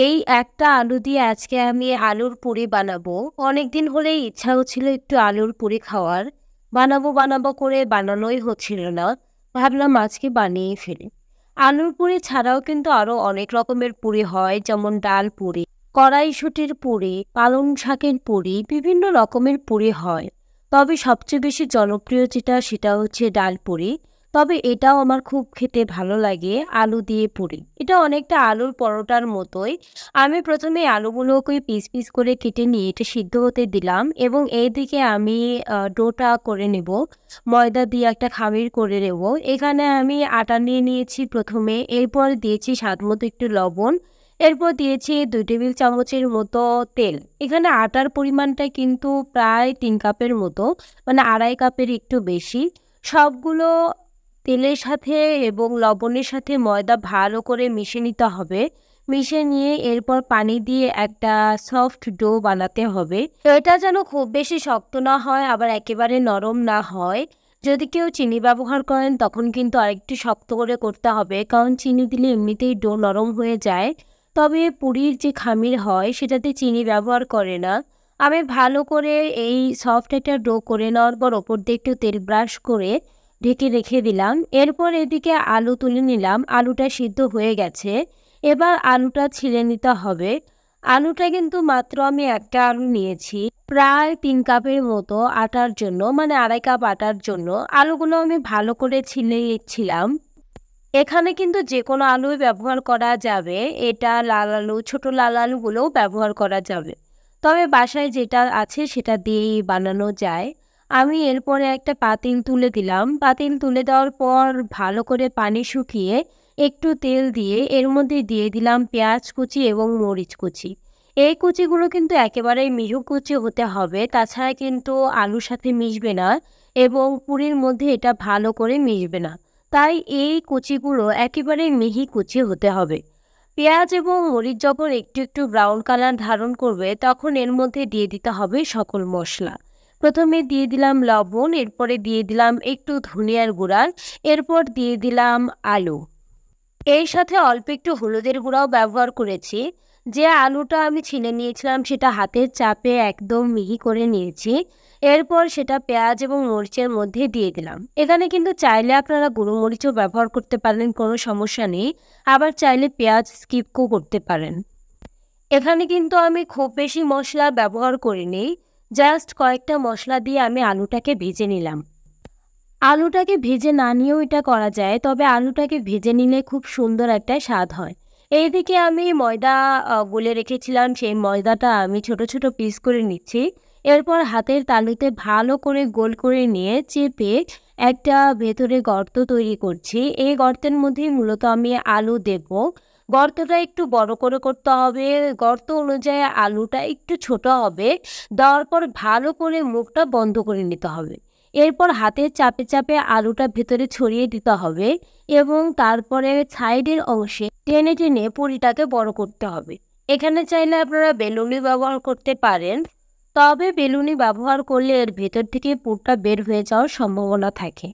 এই একটা আলু দিয়ে আজকে আমি আলুর পুরি বানাবো। অনেকদিন হলেই ইচ্ছা হচ্ছিল একটু আলুর পুরি খাওয়ার। বানাবো বানাবো করে বানানোই হচ্ছিল না। ভাবলাম আজকে বানিয়েই ফেলি। আলুর পুরি ছাড়াও কিন্তু আরো অনেক রকমের পুরি হয়, যেমন ডাল পুরি, কড়াইশুঁটির পুরি, পালং শাকের পুরি, বিভিন্ন রকমের পুরি হয়। তবে সবচেয়ে বেশি জনপ্রিয় যেটা সেটা হচ্ছে ডাল পুরি। তবে এটাও আমার খুব খেতে ভালো লাগে, আলু দিয়ে পুরি। এটা অনেকটা আলুর পরোটার মতোই। আমি প্রথমে আলুগুলোকে পিস পিস করে কেটে নিয়ে এটা সিদ্ধ হতে দিলাম এবং এইদিকে আমি ডোটা করে নেব। ময়দা দিয়ে একটা খামির করে নেব। এখানে আমি আটা নিয়ে নিয়েছি প্রথমে, এরপর দিয়েছি স্বাদ মতো একটু লবণ, এরপর দিয়েছি 2 টেবিল চামচের মতো তেল। এখানে আটার পরিমাণটা কিন্তু প্রায় 3 কাপের মতো, মানে 2.5 কাপের একটু বেশি। সবগুলো তেলের সাথে এবং লবণের সাথে ময়দা ভালো করে মিশিয়ে নিতে হবে। মিশিয়ে নিয়ে এরপর পানি দিয়ে একটা সফট ডো বানাতে হবে। তো এটা যেন খুব বেশি শক্ত না হয়, আবার একেবারে নরম না হয়। যদি কেউ চিনি ব্যবহার করেন তখন কিন্তু আরেকটু শক্ত করে করতে হবে, কারণ চিনি দিলে এমনিতেই ডো নরম হয়ে যায়। তবে পুরীর যে খামির হয় সেটাতে চিনি ব্যবহার করে না। আমি ভালো করে এই সফট একটা ডো করে নেওয়ার পর ওপর দিয়ে একটু তেল ব্রাশ করে ঢেকে রেখে দিলাম। এরপর এদিকে আলু তুলে নিলাম। আলুটা সিদ্ধ হয়ে গেছে, এবার আলুটা ছিলে নিতে হবে। আলুটা কিন্তু মাত্র আমি একটা আলু নিয়েছি প্রায় 3 কাপের মতো আটার জন্য, মানে 2.5 কাপ আটার জন্য। আলুগুলো আমি ভালো করে ছিলে নিচ্ছিলাম। এখানে কিন্তু যে কোনো আলুই ব্যবহার করা যাবে, এটা লাল আলু, ছোট লাল আলুগুলোও ব্যবহার করা যাবে। তবে বাসায় যেটা আছে সেটা দিয়েই বানানো যায়। আমি এরপরে একটা পাতিল তুলে দিলাম। পাতিল তুলে দেওয়ার পর ভালো করে পানি শুকিয়ে একটু তেল দিয়ে এর মধ্যে দিয়ে দিলাম পেঁয়াজ কুচি এবং মরিচ কুচি। এই কুচিগুলো কিন্তু একেবারেই মিহি কুচি হতে হবে, তাছাড়া কিন্তু আলুর সাথে মিশবে না এবং পুরির মধ্যে এটা ভালো করে মিশবে না। তাই এই কুচিগুলো একেবারেই মিহি কুচি হতে হবে। পেঁয়াজ এবং মরিচ যখন একটু একটু ব্রাউন কালার ধারণ করবে তখন এর মধ্যে দিয়ে দিতে হবে সকল মশলা। প্রথমে দিয়ে দিলাম লবণ, এরপরে দিয়ে দিলাম একটু ধনিয়ার গুঁড়া, এরপর দিয়ে দিলাম আলু। এর সাথে অল্প একটু হলুদের গুঁড়াও ব্যবহার করেছি। যে আলুটা আমি ছিলে নিয়েছিলাম সেটা হাতের চাপে একদম মিহি করে নিয়েছি। এরপর সেটা পেঁয়াজ এবং মরিচের মধ্যে দিয়ে দিলাম। এখানে কিন্তু চাইলে আপনারা গুঁড়ো মরিচও ব্যবহার করতে পারেন, কোনো সমস্যা নেই। আবার চাইলে পেঁয়াজ স্কিপও করতে পারেন। এখানে কিন্তু আমি খুব বেশি মশলা ব্যবহার করিনি, জাস্ট কয়েকটা মশলা দিয়ে আমি আলুটাকে ভেজে নিলাম। আলুটাকে ভেজে না নিয়েও এটা করা যায়, তবে আলুটাকে ভেজে নিলে খুব সুন্দর একটা স্বাদ হয়। এইদিকে আমি ময়দা গুলে রেখেছিলাম, সেই ময়দাটা আমি ছোট ছোট পিস করে নিচ্ছি। এরপর হাতের তালুতে ভালো করে গোল করে নিয়ে চেপে একটা ভেতরে গর্ত তৈরি করছি। এই গর্তের মধ্যেই মূলত আমি আলু দেব। গর্তটা একটু বড় করে করতে হবে, গর্ত অনুযায়ী আলুটা একটু ছোট হবে। দেওয়ার পর ভালো করে মুখটা বন্ধ করে নিতে হবে। এরপর হাতের চাপে চাপে আলুটা ভেতরে ছড়িয়ে দিতে হবে এবং তারপরে সাইডের অংশে টেনে টেনে পুরিটাকে বড় করতে হবে। এখানে চাইলে আপনারা বেলুনি ব্যবহার করতে পারেন, তবে বেলুনি ব্যবহার করলে এর ভেতর থেকে পুরটা বের হয়ে যাওয়ার সম্ভাবনা থাকে।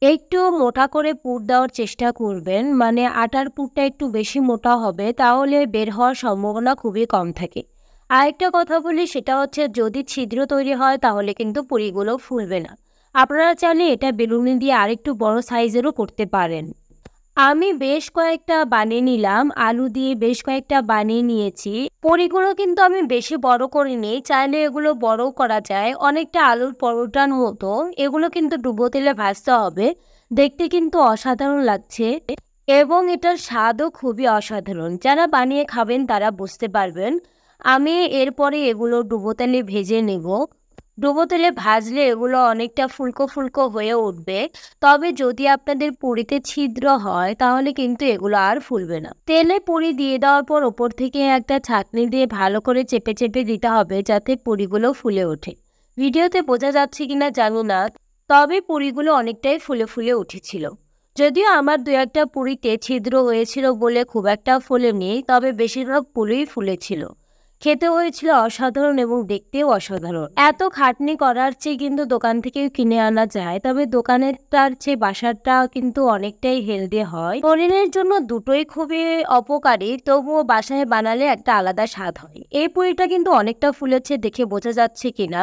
একটু মোটা করে পুর দেওয়ার চেষ্টা করবেন, মানে আটার পুরটা একটু বেশি মোটা হবে, তাহলে বের হওয়ার সম্ভাবনা খুবই কম থাকে। আরেকটা কথা বলি, সেটা হচ্ছে যদি ছিদ্র তৈরি হয় তাহলে কিন্তু পুরিগুলো ফুলবে না। আপনারা চাইলে এটা বেলুনি দিয়ে আরেকটু বড় সাইজেরও করতে পারেন। আমি বেশ কয়েকটা বানিয়ে নিলাম, আলু দিয়ে বেশ কয়েকটা বানিয়ে নিয়েছি। পুরিগুলো কিন্তু আমি বেশি বড় করিনি, চাইলে এগুলো বড়ও করা যায়, অনেকটা আলুর পরোটার মতো। এগুলো কিন্তু ডুবো তেলে ভাজতে হবে। দেখতে কিন্তু অসাধারণ লাগছে এবং এটার স্বাদও খুবই অসাধারণ। যারা বানিয়ে খাবেন তারা বুঝতে পারবেন। আমি এরপরে এগুলো ডুবো তেলে ভেজে নেব। ডুবো তেলে ভাজলে এগুলো অনেকটা ফুলকো ফুলকো হয়ে উঠবে। তবে যদি আপনাদের পুরিতে ছিদ্র হয় তাহলে কিন্তু এগুলো আর ফুলবে না। তেলে পুরি দিয়ে দেওয়ার পর ওপর থেকে একটা ছাঁকনি দিয়ে ভালো করে চেপে চেপে দিতে হবে যাতে পুরিগুলো ফুলে ওঠে। ভিডিওতে বোঝা যাচ্ছে কিনা জানি না, তবে পুরিগুলো অনেকটাই ফুলে ফুলে উঠেছিল। যদিও আমার 2-1টা পুরিতে ছিদ্র হয়েছিল বলে খুব একটা ফোলেনি, তবে বেশিরভাগ পুরিই ফুলেছিল। খেতে হয়েছিল অসাধারণ এবং দেখতেও অসাধারণ। এত খাটনি করার চেয়ে কিন্তু দোকান থেকেও কিনে আনা যায়, তবে দোকানেরটার চেয়ে বাসারটা কিন্তু অনেকটাই হেলদি হয়। শরীরের জন্য দুটোই খুবই অপকারী, তবুও বাসায় বানালে একটা আলাদা স্বাদ হয়। এই পুরিটা কিন্তু অনেকটা ফুলেছে, দেখে বোঝা যাচ্ছে কিনা।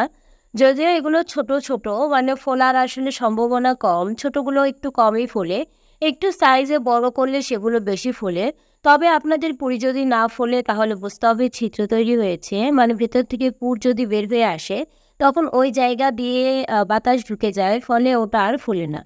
যদিও এগুলো ছোট ছোট, মানে ফোলার আসলে সম্ভাবনা কম, ছোটগুলো একটু কমই ফোলে। একটু সাইজে বড় করলে সেগুলো বেশি ফোলে। তবে আপনাদের পুরি যদি না ফোলে তাহলে বুঝতে হবে ছিদ্র তৈরি হয়েছে, মানে ভেতর থেকে পুর যদি বের হয়ে আসে তখন ওই জায়গা দিয়ে বাতাস ঢুকে যায়, ফলে ওটা আর ফোলে না।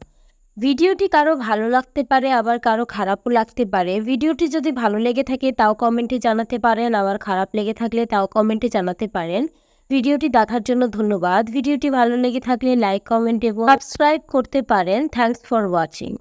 ভিডিওটি কারো ভালো লাগতে পারে, আবার কারো খারাপও লাগতে পারে। ভিডিওটি যদি ভালো লেগে থাকে তাও কমেন্টে জানাতে পারেন, আবার খারাপ লেগে থাকলে তাও কমেন্টে জানাতে পারেন। ভিডিওটি দেখার জন্য ধন্যবাদ। ভিডিওটি ভালো লেগে থাকলে লাইক, কমেন্ট এবং সাবস্ক্রাইব করতে পারেন। Thanks for watching.